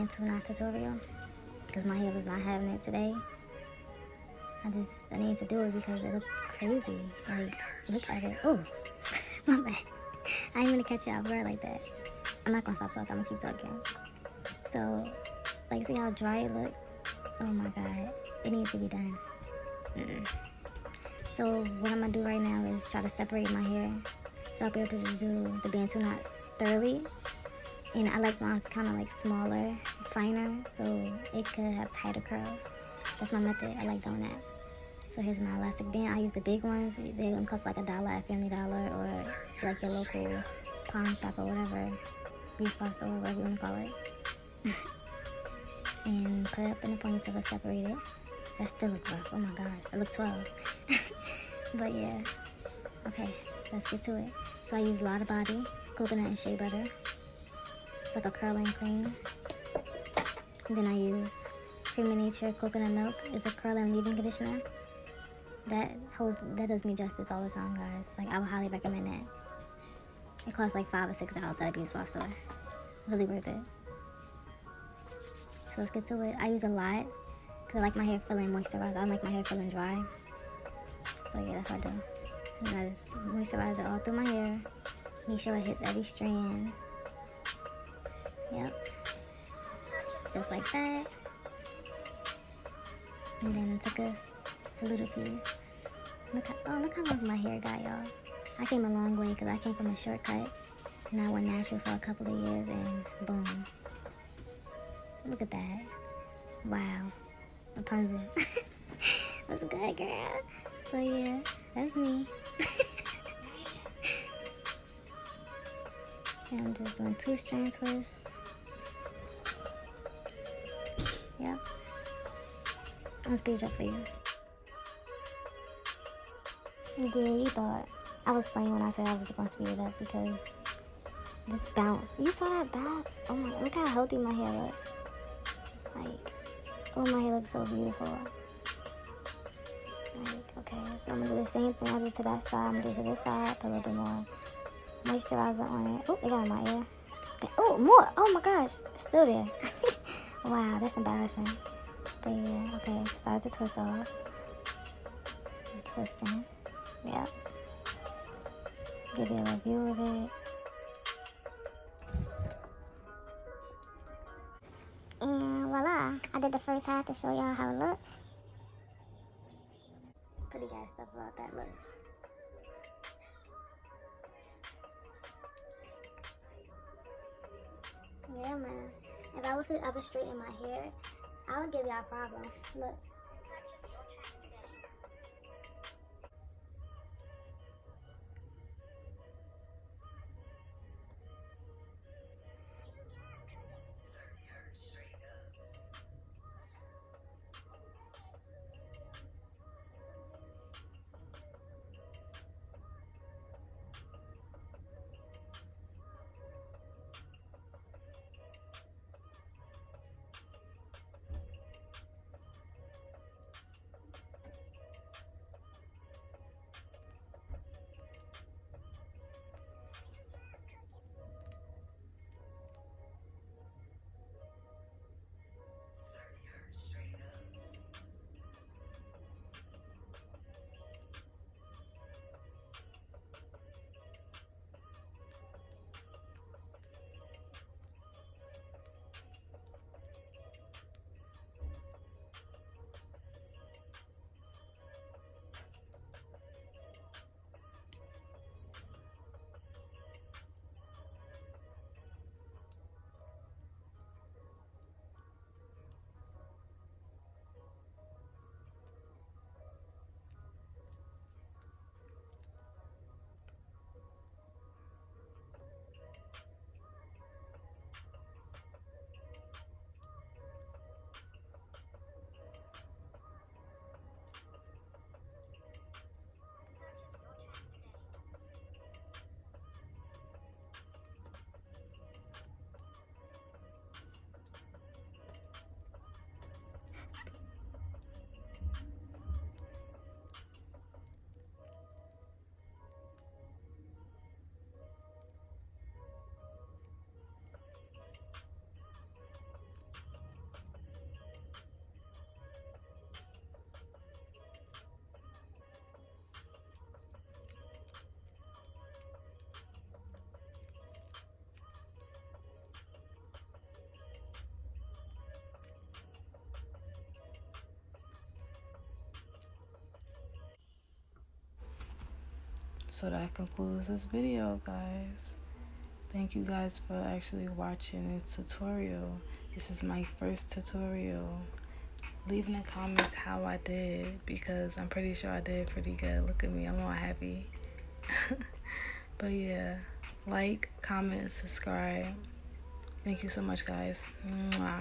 Bantu knot tutorial because my hair was not having it today. I need to do it because it looks crazy. Like, look at it. Oh, my bad. I ain't gonna catch you off guard like that. I'm not gonna stop talking. I'm gonna keep talking. So, like, see how dry it looks? Oh my god, it needs to be done. So what I'm gonna do right now is try to separate my hair so I'll be able to do the Bantu knots thoroughly. And I like mine kind of like smaller, finer, so it could have tighter curls. That's my method. I like doing that. So here's my elastic band. I use the big ones. They don't cost like $1 at Family Dollar or like your local pawn shop or whatever, beauty spot store, whatever you want to call it. And put it up in the ponytail to separate it. That still look rough. Oh my gosh, I look 12. But yeah, okay, let's get to it. So I use Lotta Body, coconut and shea butter. It's like a curling cream. And then I use Cream of Nature coconut milk. It's a curling leave-in conditioner. That does me justice all the time, guys. Like, I would highly recommend that. It costs like $5 or $6 at a beauty spot store. Really worth it. So let's get to it. I use a lot because I like my hair feeling moisturized. I like my hair feeling dry. So yeah, that's what I do. And I just moisturize it all through my hair. Make sure it hits every strand. Yep. Just like that. And then I took a little piece. Look how long my hair got, y'all. I came a long way because I came from a shortcut. And I went natural for a couple of years and boom. Look at that. Wow. Rapunzel. What's good, girl? So yeah, that's me. And I'm just doing 2-strand twists. Yep. I'll speed it up for you. Yeah, you thought I was playing when I said I was gonna speed it up because this bounce. You saw that bounce? Oh my, look how healthy my hair looks. Like, oh, my hair looks so beautiful. Like, okay, so I'm gonna do the same thing I did to that side. I'm gonna do to this side, put a little bit more moisturizer on it. Oh, it got in my ear. Oh, more. Oh my gosh, it's still there. Wow, that's embarrassing. But yeah, okay, start the twist off. I'm twisting. Yep. Give you a review of it. And voila, I did the first half to show y'all how it looked. Pretty gas stuff about that look. Yeah, man. If I was to ever straighten my hair, I would give y'all a problem. Look. So that concludes this video, guys. Thank you guys for actually watching this tutorial. This is my first tutorial. Leave in the comments how I did, because I'm pretty sure I did pretty good. Look at me, I'm all happy. But yeah, like, comment, subscribe. Thank you so much, guys. Mwah.